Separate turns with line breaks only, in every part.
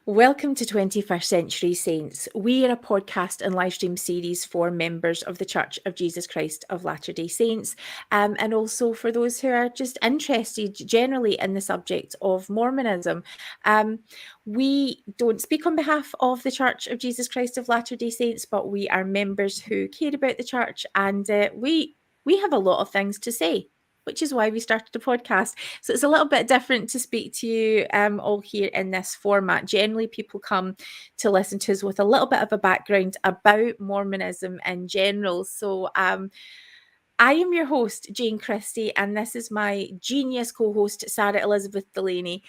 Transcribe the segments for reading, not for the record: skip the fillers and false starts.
Welcome to 21st Century Saints. We are a podcast and live stream series for members of the Church of Jesus Christ of Latter-day Saints, and also for those who are just interested generally in the subject of Mormonism. We don't speak on behalf of the Church of Jesus Christ of Latter-day Saints, but we are members who care about the church, and we have a lot of things to say, which is why we started a podcast. So it's a little bit different to speak to you all here in this format. Generally, people come to listen to us with a little bit of a background about Mormonism in general. So I am your host, Jane Christie, and this is my genius co-host, Sarah Elizabeth Delaney.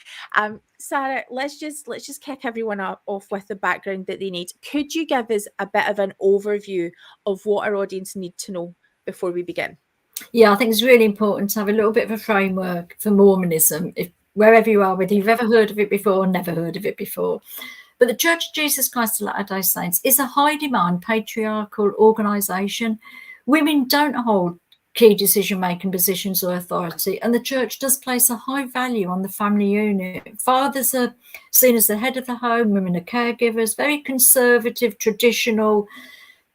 Sarah, let's just kick everyone off with the background that they need. Could you give us a bit of an overview of what our audience need to know before we begin?
Yeah, I think it's really important to have a little bit of a framework for Mormonism, if wherever you are, whether you've ever heard of it before or never heard of it before. But the Church of Jesus Christ of Latter-day Saints is a high-demand patriarchal organisation. Women don't hold key decision-making positions or authority, and the Church does place a high value on the family unit. Fathers are seen as the head of the home, women are caregivers, very conservative, traditional,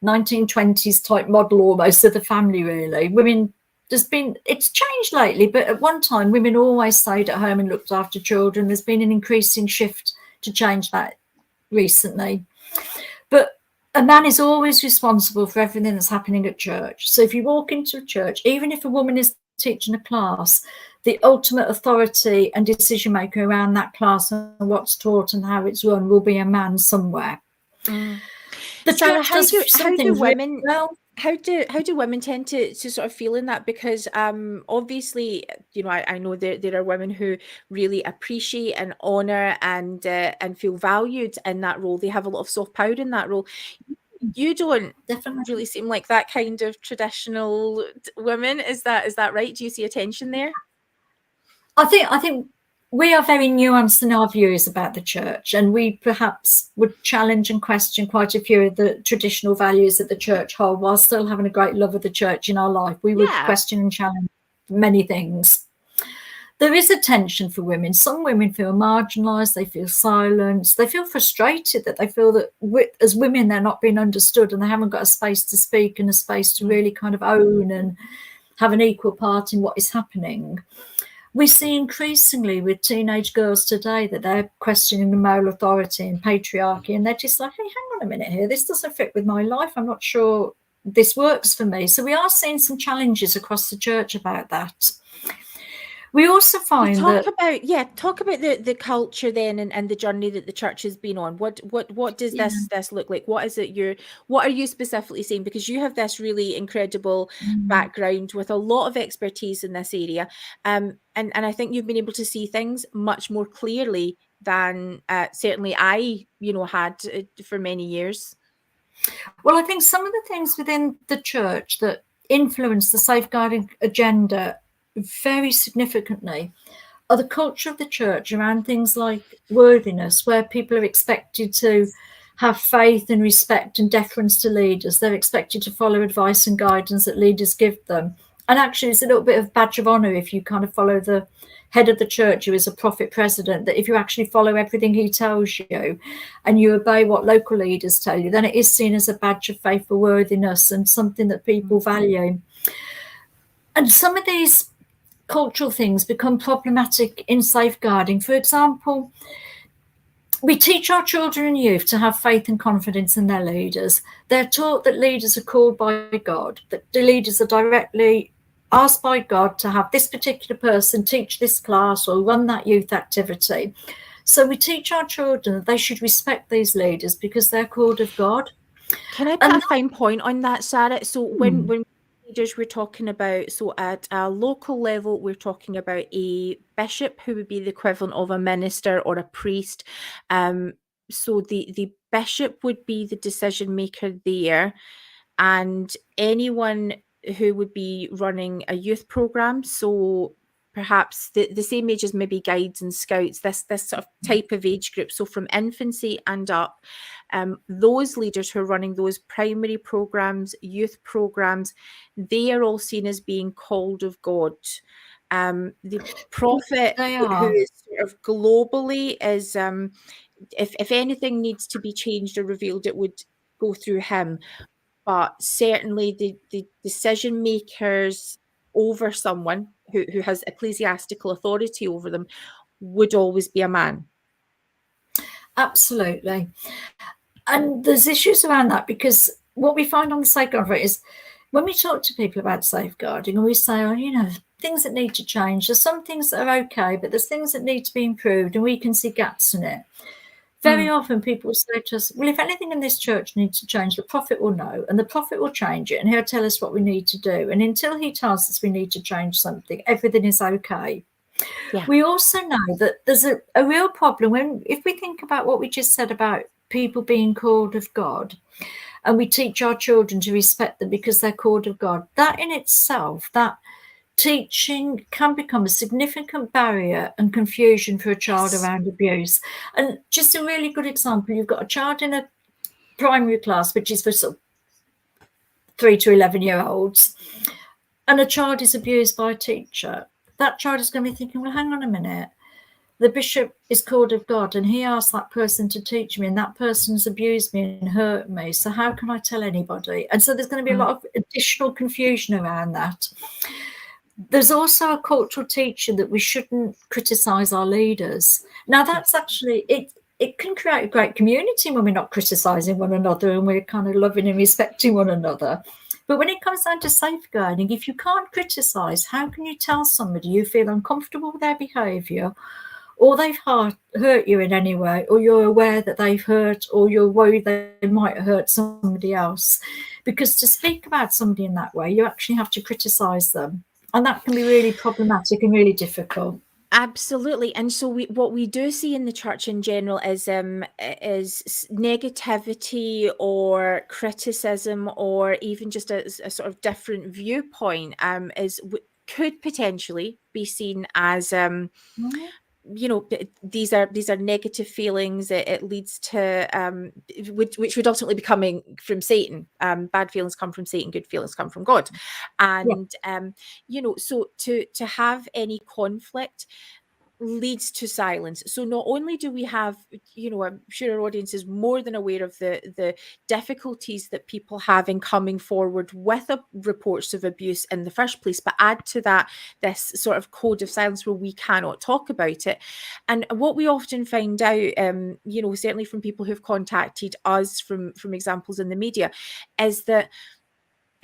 1920s type model almost of the family, really. Women, it's changed lately, but at one time women always stayed at home and looked after children. There's been an increasing shift to change that recently. But a man is always responsible for everything that's happening at church. So if you walk into a church, even if a woman is teaching a class, the ultimate authority and decision maker around that class and what's taught and how it's run will be a man somewhere. The
Sarah,
church does something really well.
How do women tend to sort of feel in that? Because obviously, you know, I know there are women who really appreciate and honor and feel valued in that role. They have a lot of soft power in that role. You don't
Definitely
really seem like that kind of traditional woman. Is that right? Do you see a tension there?
I think we are very nuanced in our views about the church, and we perhaps would challenge and question quite a few of the traditional values that the church hold while still having a great love of the church in our life. We would question and challenge many things. There is a tension for women. Some women feel marginalised, they feel silenced, they feel frustrated, that they feel that as women they're not being understood and they haven't got a space to speak and a space to really kind of own and have an equal part in what is happening. We see increasingly with teenage girls today that they're questioning the male authority and patriarchy, and they're just like, hey, hang on a minute here, this doesn't fit with my life, I'm not sure this works for me. So we are seeing some challenges across the church about that. We also find
talk about the culture then and the journey that the church has been on. What does this look like? What are you specifically saying? Because you have this really incredible background with a lot of expertise in this area, and I think you've been able to see things much more clearly than certainly I had for many years.
Well, I think some of the things within the church that influence the safeguarding agenda very significantly are the culture of the church around things like worthiness, where people are expected to have faith and respect and deference to leaders. They're expected to follow advice and guidance that leaders give them. And actually, it's a little bit of badge of honor if you kind of follow the head of the church, who is a prophet president, that if you actually follow everything he tells you and you obey what local leaders tell you, then it is seen as a badge of faithful worthiness and something that people value. And some of these cultural things become problematic in safeguarding. For example, we teach our children and youth to have faith and confidence in their leaders. They're taught that leaders are called by God, that the leaders are directly asked by God to have this particular person teach this class or run that youth activity. So we teach our children that they should respect these leaders because they're called of God.
Can I put a fine point on that, Sarah? So when leaders we're talking about, so at a local level, we're talking about a bishop who would be the equivalent of a minister or a priest. So the bishop would be the decision maker there, and anyone who would be running a youth program, so perhaps the same age as maybe guides and scouts, this sort of type of age group, so from infancy and up, those leaders who are running those primary programs, youth programs, they are all seen as being called of God. The prophet, who is sort of globally is if anything needs to be changed or revealed, it would go through him. But certainly the decision makers over someone who has ecclesiastical authority over them would always be a man.
Absolutely. And there's issues around that, because what we find on the safeguard is when we talk to people about safeguarding and we say, oh, you know, things that need to change, there's some things that are okay, but there's things that need to be improved and we can see gaps in it. Very often people say to us, well, if anything in this church needs to change, the prophet will know, and the prophet will change it, and he'll tell us what we need to do. And until he tells us we need to change something, everything is okay.
Yeah.
We also know that there's a real problem if we think about what we just said about people being called of God, and we teach our children to respect them because they're called of God. That in itself, that teaching can become a significant barrier and confusion for a child around abuse. And just a really good example, you've got a child in a primary class, which is for sort of 3 to 11-year-olds, and a child is abused by a teacher. That child is going to be thinking, well, hang on a minute. The bishop is called of God and he asked that person to teach me, and that person's abused me and hurt me. So how can I tell anybody? And so there's going to be a lot of additional confusion around that. There's also a cultural teaching that we shouldn't criticise our leaders. Now, that's actually, it can create a great community when we're not criticising one another and we're kind of loving and respecting one another. But when it comes down to safeguarding, if you can't criticise, how can you tell somebody you feel uncomfortable with their behaviour, or they've hurt you in any way, or you're aware that they've hurt, or you're worried they might hurt somebody else? Because to speak about somebody in that way, you actually have to criticise them. And that can be really problematic and really difficult.
Absolutely. And so what we do see in the church in general is negativity or criticism, or even just a sort of different viewpoint could potentially be seen as you know, these are negative feelings. It leads to which would ultimately be coming from Satan. Bad feelings come from Satan, good feelings come from God. And you know, so to have any conflict leads to silence. So not only do we have, you know, I'm sure our audience is more than aware of the difficulties that people have in coming forward with reports of abuse in the first place, but add to that this sort of code of silence where we cannot talk about it. And what we often find out, you know, certainly from people who've contacted us from examples in the media, is that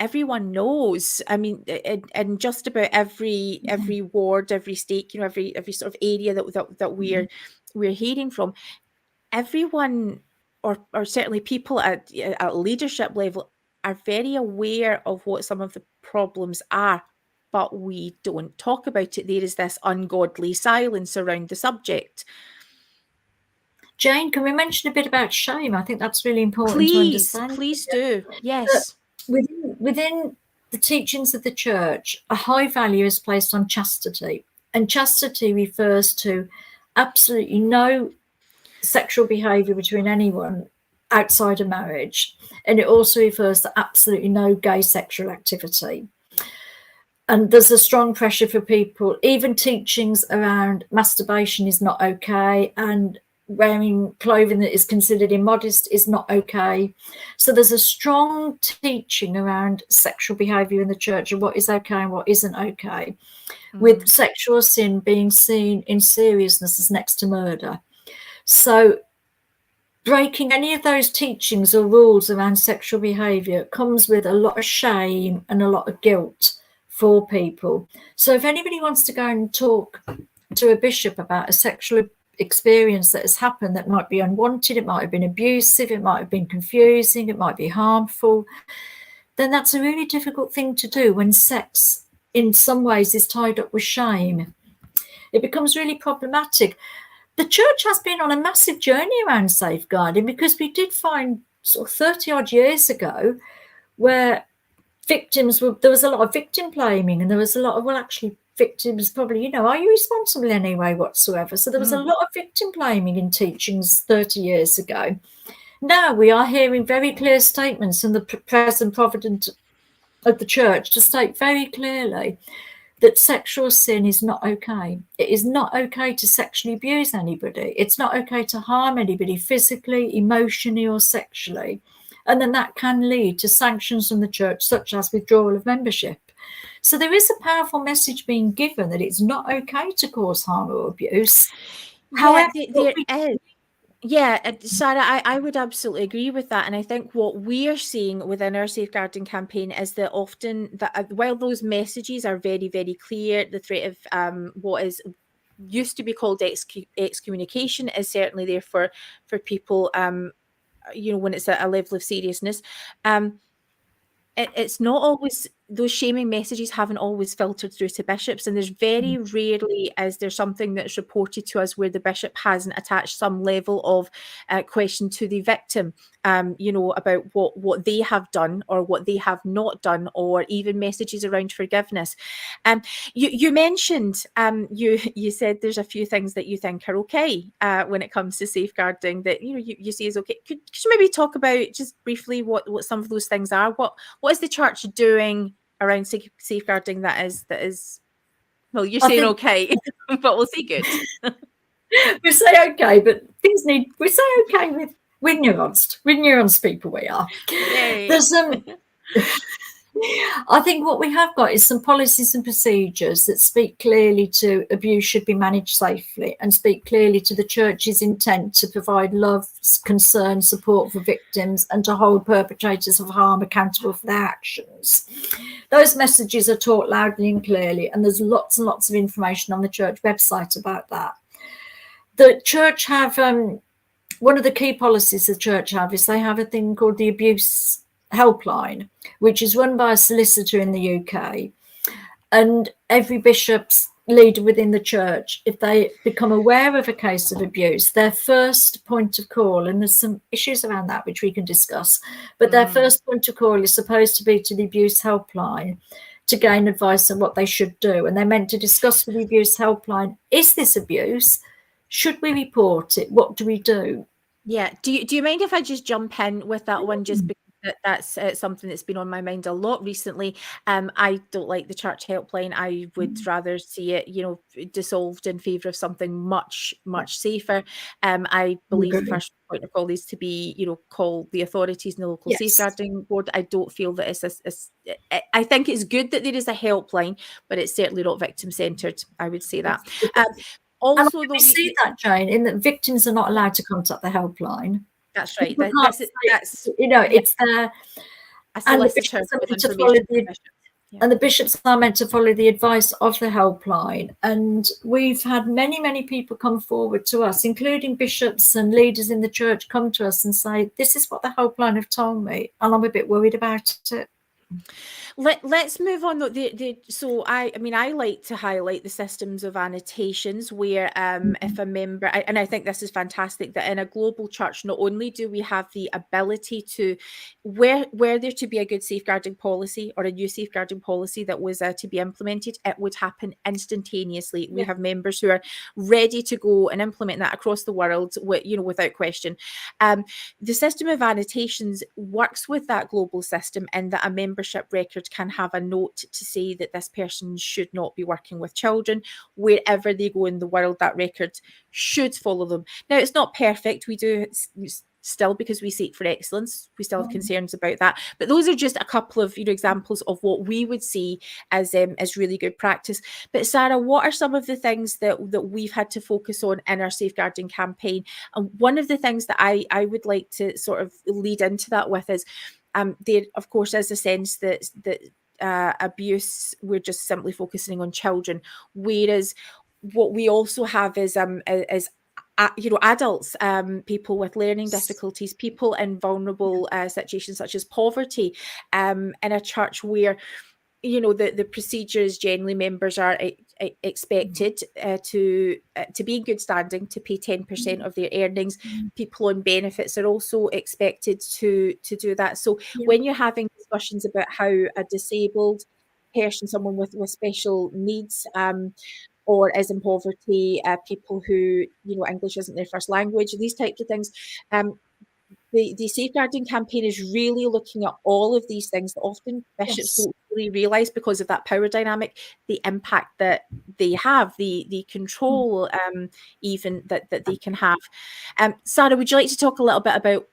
everyone knows. I mean, in just about every ward, every stake, you know, every sort of area that we're hearing from, everyone, or certainly people at leadership level, are very aware of what some of the problems are, but we don't talk about it. There is this ungodly silence around the subject.
Jane, can we mention a bit about shame? I think that's really important to understand.
Please do. Yes.
Within the teachings of the church, a high value is placed on chastity. And chastity refers to absolutely no sexual behaviour between anyone outside of marriage. And it also refers to absolutely no gay sexual activity. And there's a strong pressure for people, even teachings around masturbation is not okay, and wearing clothing that is considered immodest is not okay. So there's a strong teaching around sexual behaviour in the church and what is okay and what isn't okay, with sexual sin being seen in seriousness as next to murder. So breaking any of those teachings or rules around sexual behaviour comes with a lot of shame and a lot of guilt for people. So if anybody wants to go and talk to a bishop about a sexual experience that has happened that might be unwanted, it might have been abusive, it might have been confusing, it might be harmful, then that's a really difficult thing to do when sex in some ways is tied up with shame. It becomes really problematic. The church has been on a massive journey around safeguarding, because we did find sort of 30 odd years ago where there was a lot of victim blaming, and there was a lot of, well, actually victims probably, you know, are you responsible in any way whatsoever? So there was a lot of victim blaming in teachings 30 years ago. Now we are hearing very clear statements from the present providence of the church to state very clearly, that sexual sin is not okay. It is not okay to sexually abuse anybody. It's not okay to harm anybody physically, emotionally, or sexually. And then that can lead to sanctions from the church, such as withdrawal of membership. So there is a powerful message being given that it's not okay to cause harm or abuse.
Yeah,
However,
there is. Yeah, Sarah, I would absolutely agree with that. And I think what we are seeing within our safeguarding campaign is that often that while those messages are very, very clear, the threat of what is used to be called excommunication is certainly there for people, when it's at a level of seriousness. It's not always, those shaming messages haven't always filtered through to bishops, and there's very rarely is there something that's reported to us where the bishop hasn't attached some level of question to the victim, about what they have done or what they have not done, or even messages around forgiveness. You mentioned, you said there's a few things that you think are okay when it comes to safeguarding that you see is okay. Could you maybe talk about just briefly what some of those things are? What is the church doing around safeguarding that is well, you're saying okay, but we'll say good.
We say okay, but we say okay we're nuanced people we are.
Yay.
There's I think what we have got is some policies and procedures that speak clearly to abuse should be managed safely, and speak clearly to the church's intent to provide love, concern, support for victims, and to hold perpetrators of harm accountable for their actions. Those messages are taught loudly and clearly, and there's lots and lots of information on the church website about that. The church have one of the key policies the church have is they have a thing called the abuse helpline, which is run by a solicitor in the UK. And every bishop's leader within the church, if they become aware of a case of abuse, their first point of call, and there's some issues around that which we can discuss, but their first point of call is supposed to be to the abuse helpline to gain advice on what they should do. And they're meant to discuss with the abuse helpline, is this abuse? Should we report it? What do we do?
Yeah. Do you mind if I just jump in with that one, just because that's something that's been on my mind a lot recently? I don't like the church helpline. I would rather see it, dissolved in favour of something much, much safer. I believe the first point of call is to be, call the authorities and the local safeguarding board. I don't feel that I think it's good that there is a helpline, but it's certainly not victim centred. I would say that. Also,
we see that, Jane, in that victims are not allowed to contact the helpline.
That's right.
That's it's there. And the bishops are meant to follow and the bishops are meant to follow the advice of the helpline. And we've had many, many people come forward to us, including bishops and leaders in the church, come to us and say, this is what the helpline have told me, and I'm a bit worried about it.
Let's move on though. So I like to highlight the systems of annotations where if a member, and I think this is fantastic, that in a global church, not only do we have the ability to, where there to be a good safeguarding policy or a new safeguarding policy that was to be implemented, it would happen instantaneously. We have members who are ready to go and implement that across the world, without question. The system of annotations works with that global system in that a membership record can have a note to say that this person should not be working with children. Wherever they go in the world, that record should follow them. Now, it's not perfect. We do still, because we seek for excellence, we still have concerns about that. But those are just a couple of examples of what we would see as really good practice. But Sarah, what are some of the things that we've had to focus on in our safeguarding campaign? And one of the things that I would like to sort of lead into that with is there, of course, is a sense that abuse, we're just simply focusing on children, whereas what we also have is adults, people with learning difficulties, people in vulnerable situations such as poverty, in a church where the procedures generally members are expected to be in good standing, to pay 10% of their earnings. People on benefits are also expected to do that. So when you're having discussions about how a disabled person, someone with special needs, or is in poverty, people who English isn't their first language, these types of things, the safeguarding campaign is really looking at all of these things that often bishops
Yes.
don't really realise because of that power dynamic, the impact that they have, the control even that they can have. Sarah, would you like to talk a little bit about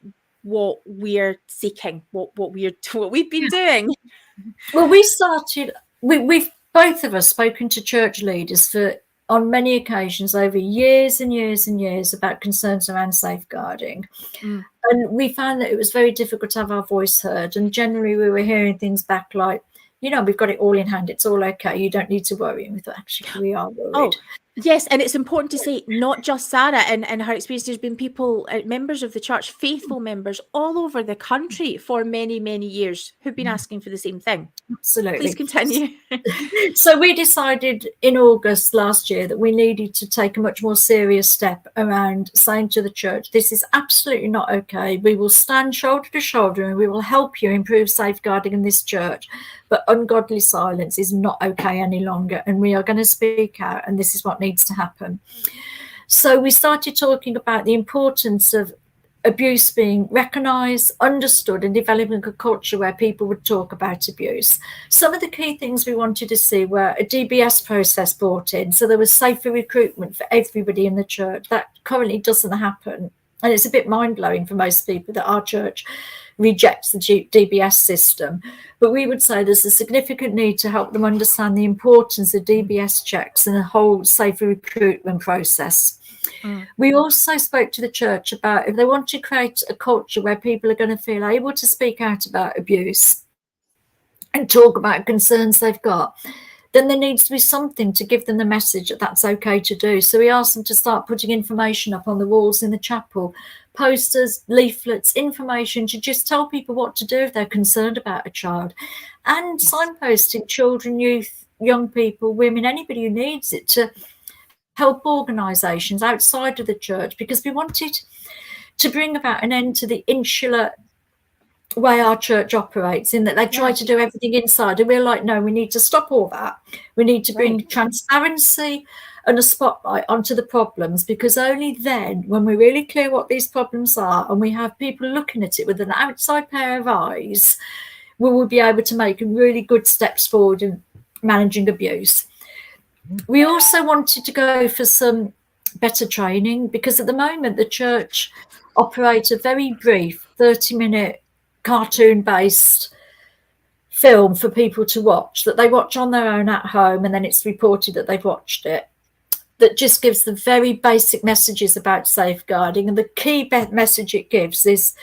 what we're seeking, what we've been doing?
Well, we've both of us spoken to church leaders on many occasions over years and years and years about concerns around safeguarding. And we found that it was very difficult to have our voice heard. And generally we were hearing things back like, we've got it all in hand. It's all okay. You don't need to worry. And we thought, actually, we are worried.
Oh, yes. And it's important to say, not just Sarah and her experience. There's been people, members of the church, faithful members all over the country for many, many years who've been asking for the same thing.
Absolutely.
Please continue.
So we decided in August last year that we needed to take a much more serious step around saying to the church, this is absolutely not okay. We will stand shoulder to shoulder and we will help you improve safeguarding in this church. But ungodly silence is not okay any longer. And we are going to speak out, and this is what needs to happen. So we started talking about the importance of abuse being recognised, understood, and developing a culture where people would talk about abuse. Some of the key things we wanted to see were a DBS process brought in, so there was safer recruitment for everybody in the church. That currently doesn't happen, and it's a bit mind-blowing for most people that our church rejects the DBS system. But we would say there's a significant need to help them understand the importance of DBS checks and the whole safer recruitment process. We also spoke to the church about if they want to create a culture where people are going to feel able to speak out about abuse and talk about concerns they've got, then there needs to be something to give them the message that that's okay to do. So we asked them to start putting information up on the walls in the chapel, posters, leaflets, information to just tell people what to do if they're concerned about a child, and signposting children, youth, young people, women, anybody who needs it, to help organisations outside of the church, because we wanted to bring about an end to the insular way our church operates, in that they try to do everything inside, and we're like, no, we need to stop all that. We need to bring transparency and a spotlight onto the problems, because only then, when we're really clear what these problems are and we have people looking at it with an outside pair of eyes, we will be able to make really good steps forward in managing abuse. We also wanted to go for some better training, because at the moment the church operates a very brief 30-minute cartoon-based film for people to watch, that they watch on their own at home, and then it's reported that they've watched it, that just gives the very basic messages about safeguarding. And the key message it gives is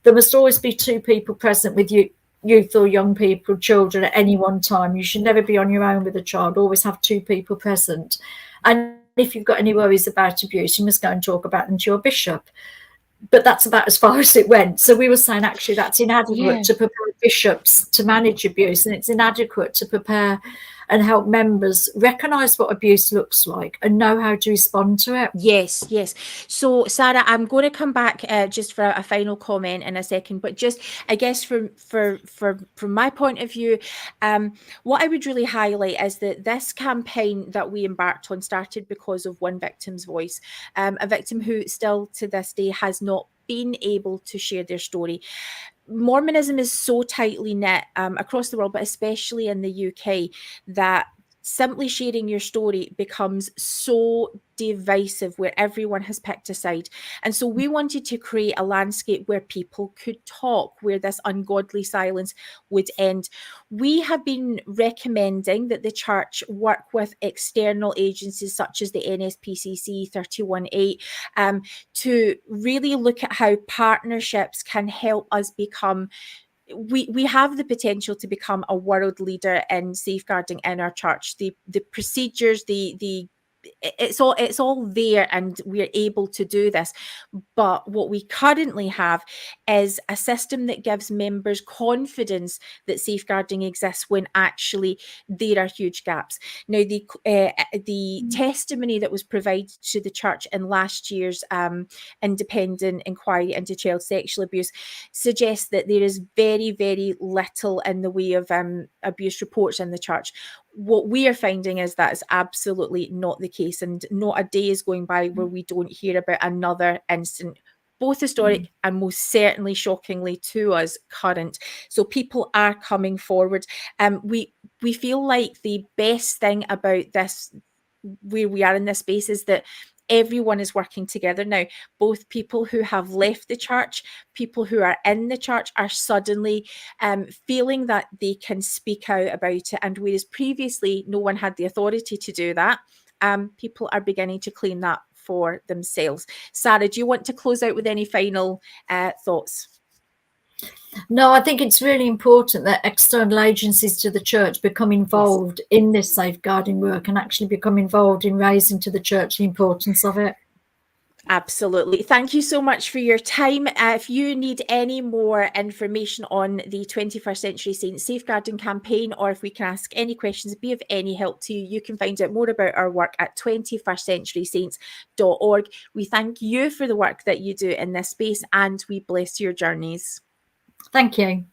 there must always be two people present with you, youth or young people, children, at any one time. You should never be on your own with a child, always have two people present. And if you've got any worries about abuse, you must go and talk about them to your bishop. But that's about as far as it went. So we were saying, actually, that's inadequate to prepare bishops to manage abuse, and it's inadequate to prepare and help members recognise what abuse looks like and know how to respond to it.
Yes. So, Sarah, I'm going to come back just for a final comment in a second, but just, I guess, from my point of view, what I would really highlight is that this campaign that we embarked on started because of one victim's voice, a victim who still to this day has not been able to share their story. Mormonism is so tightly knit across the world, but especially in the UK, that simply sharing your story becomes so divisive, where everyone has picked a side. And so we wanted to create a landscape where people could talk, where this ungodly silence would end. We have been recommending that the church work with external agencies such as the NSPCC 318 to really look at how partnerships can help us become, we have the potential to become a world leader in safeguarding in our church. The procedures, it's all there, and we're able to do this. But what we currently have is a system that gives members confidence that safeguarding exists when actually there are huge gaps. Now, the testimony that was provided to the church in last year's independent inquiry into child sexual abuse suggests that there is very, very little in the way of abuse reports in the church. What we are finding is that is absolutely not the case, and not a day is going by where we don't hear about another incident both historic and most certainly, shockingly to us, current. So people are coming forward. We feel like the best thing about this, where we are in this space, is that everyone is working together now. Both people who have left the church, people who are in the church, are suddenly feeling that they can speak out about it. And whereas previously no one had the authority to do that, people are beginning to claim that for themselves. Sarah, do you want to close out with any final thoughts?
No, I think it's really important that external agencies to the church become involved in this safeguarding work and actually become involved in raising to the church the importance of it.
Absolutely. Thank you so much for your time. If you need any more information on the 21st Century Saints Safeguarding Campaign, or if we can ask any questions, be of any help to you, you can find out more about our work at 21stcenturysaints.org. We thank you for the work that you do in this space, and we bless your journeys.
Thank you.